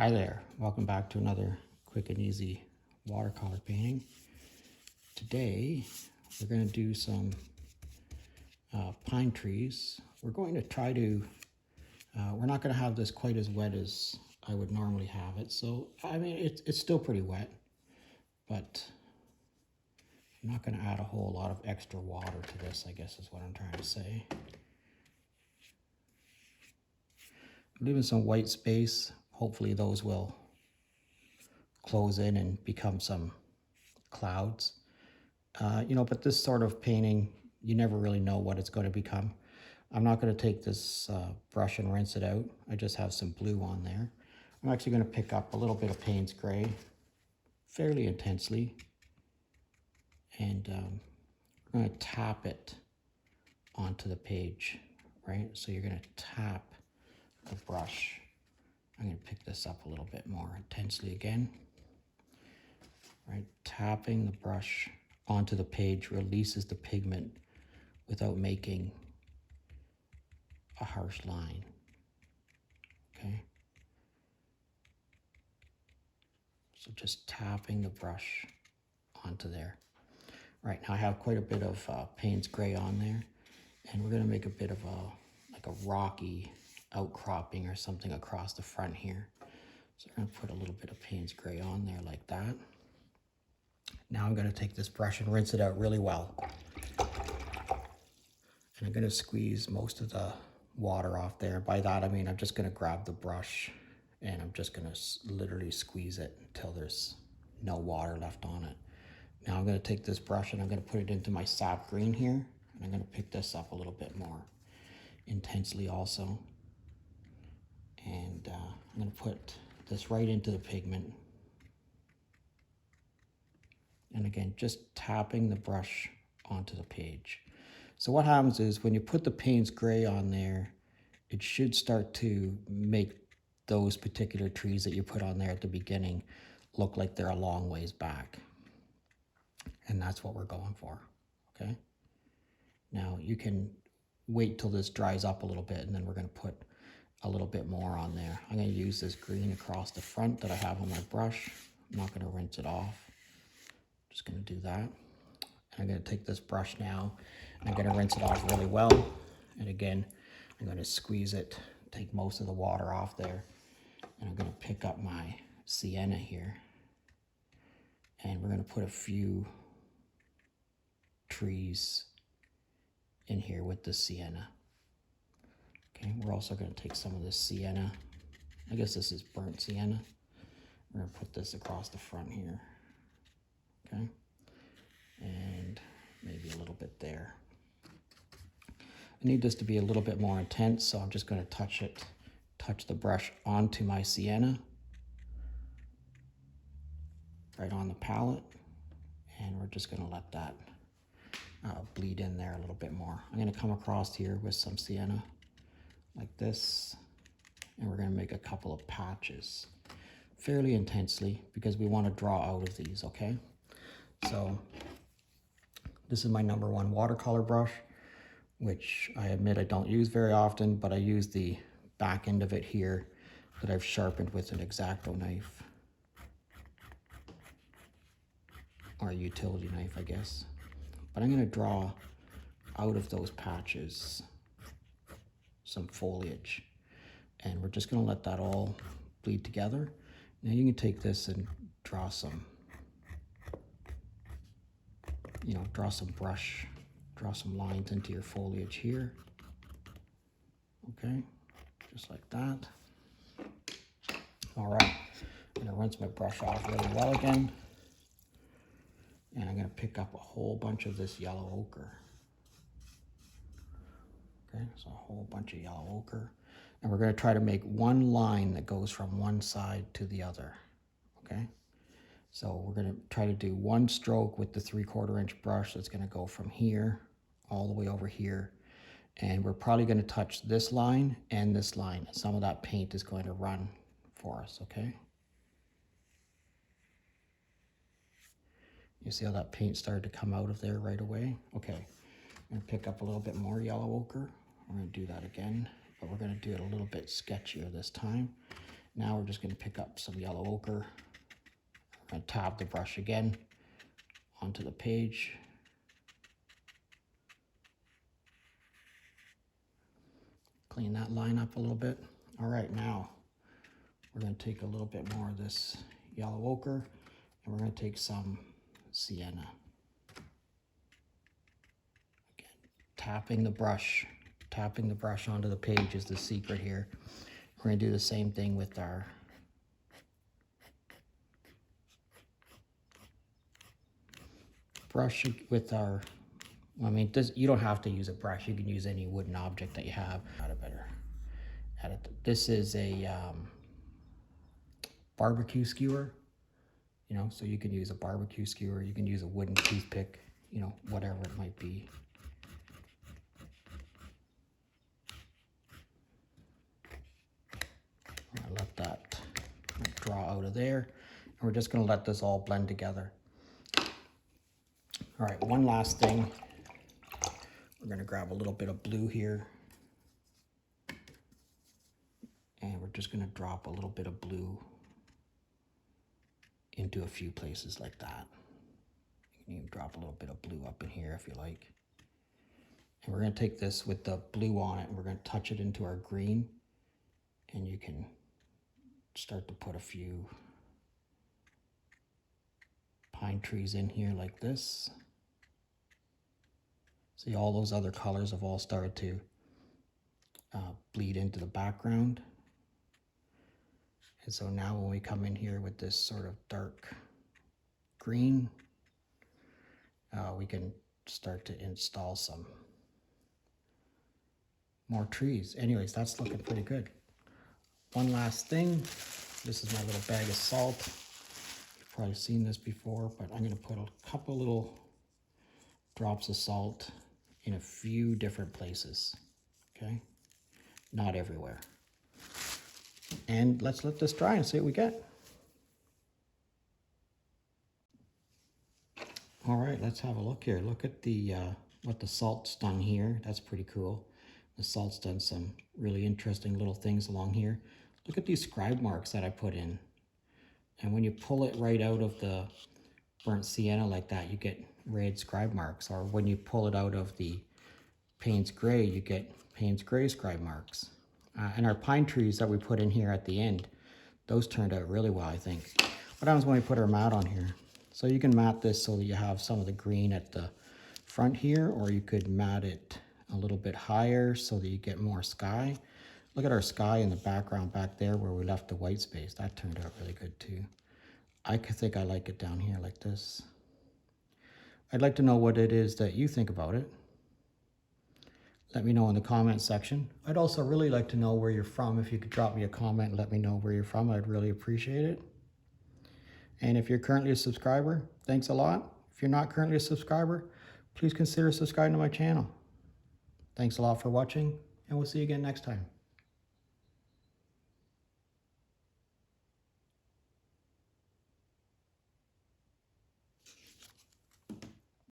Hi there, welcome back to another quick and easy watercolor painting. Today we're going to do some pine trees. We're going to try to, we're not going to have this quite as wet as I would normally have it. So, I mean, it's still pretty wet, but I'm not going to add a whole lot of extra water to this, I guess is what I'm trying to say. I'm leaving some white space. Hopefully those will close in and become some clouds. But this sort of painting, you never really know what it's going to become. I'm not going to take this brush and rinse it out. I just have some blue on there. I'm actually going to pick up a little bit of Payne's gray fairly intensely, and I'm going to tap it onto the page, right? So you're going to tap the brush. I'm going to pick this up a little bit more intensely again, right? Tapping the brush onto the page releases the pigment without making a harsh line, okay? So just tapping the brush onto there. Right, now I have quite a bit of Payne's gray on there, and we're gonna make a bit of like a rocky outcropping or something across the front here. So we're gonna put a little bit of Payne's gray on there like that. Now I'm gonna take this brush and rinse it out really well. And I'm gonna squeeze most of the water off there. By that I mean I'm just gonna grab the brush and I'm just gonna literally squeeze it until there's no water left on it. Now I'm gonna take this brush and I'm gonna put it into my sap green here, and I'm gonna pick this up a little bit more intensely also. And I'm gonna put this right into the pigment. And again, just tapping the brush onto the page. So what happens is when you put the Payne's gray on there, it should start to make those particular trees that you put on there at the beginning look like they're a long ways back. And that's what we're going for, okay? Now you can wait till this dries up a little bit, and then we're gonna put a little bit more on there. I'm gonna use this green across the front that I have on my brush. I'm not gonna rinse it off. Just gonna do that. And I'm gonna take this brush now, and I'm gonna rinse it off really well. And again, I'm gonna squeeze it, take most of the water off there. And I'm gonna pick up my sienna here. And we're gonna put a few trees in here with the sienna. Okay, we're also gonna take some of this sienna. I guess this is burnt sienna. We're gonna put this across the front here. Okay, and maybe a little bit there. I need this to be a little bit more intense, so I'm just gonna touch the brush onto my sienna, right on the palette, and we're just gonna let that bleed in there a little bit more. I'm gonna come across here with some sienna like this, and we're gonna make a couple of patches fairly intensely because we want to draw out of these, okay? So this is my #1 watercolor brush, which I admit I don't use very often, but I use the back end of it here that I've sharpened with an X-Acto knife, or a utility knife, I guess. But I'm gonna draw out of those patches some foliage, and we're just gonna let that all bleed together. Now you can take this and draw some, draw some lines into your foliage here. Okay, just like that. All right, I'm gonna rinse my brush off really well again. And I'm gonna pick up a whole bunch of this yellow ochre. Okay, so a whole bunch of yellow ochre. And we're gonna try to make one line that goes from one side to the other, okay? So we're gonna try to do one stroke with the 3/4 inch brush that's gonna go from here all the way over here. And we're probably gonna touch this line and this line. Some of that paint is going to run for us, okay? You see how that paint started to come out of there right away? Okay, I'm gonna pick up a little bit more yellow ochre. We're gonna do that again, but we're gonna do it a little bit sketchier this time. Now we're just going to pick up some yellow ochre. We're going to tap the brush again onto the page. Clean that line up a little bit. All right, now we're going to take a little bit more of this yellow ochre and we're going to take some sienna. Again, tapping the brush onto the page is the secret here. We're going to do the same thing with our brush, with our, I mean, you don't have to use a brush. You can use any wooden object that you have. This is a barbecue skewer, you know, so you can use a barbecue skewer. You can use a wooden toothpick, you know, whatever it might be. I'll let that draw out of there. And we're just going to let this all blend together. All right, one last thing. We're going to grab a little bit of blue here. And we're just going to drop a little bit of blue into a few places like that. You can even drop a little bit of blue up in here if you like. And we're going to take this with the blue on it and we're going to touch it into our green. And you can start to put a few pine trees in here like this. See, all those other colors have all started to bleed into the background. And so now when we come in here with this sort of dark green, we can start to install some more trees. Anyways, that's looking pretty good. One last thing. This is my little bag of salt. You've probably seen this before, but I'm going to put a couple little drops of salt in a few different places. Okay? Not everywhere. And let's let this dry and see what we get. All right, let's have a look here. Look at the what the salt's done here. That's pretty cool. The salt's done some really interesting little things along here. Look at these scribe marks that I put in. And when you pull it right out of the burnt sienna like that, you get red scribe marks. Or when you pull it out of the Payne's gray, you get Payne's gray scribe marks. And our pine trees that we put in here at the end, those turned out really well, I think. What happens when we put our mat on here? So you can mat this so that you have some of the green at the front here, or you could mat it a little bit higher so that you get more sky. Look at our sky in the background back there where we left the white space. That turned out really good too. I think I like it down here like this. I'd like to know what it is that you think about it. Let me know in the comment section. I'd also really like to know where you're from. If you could drop me a comment and let me know where you're from, I'd really appreciate it. And if you're currently a subscriber, thanks a lot. If you're not currently a subscriber, please consider subscribing to my channel. Thanks a lot for watching, and we'll see you again next time.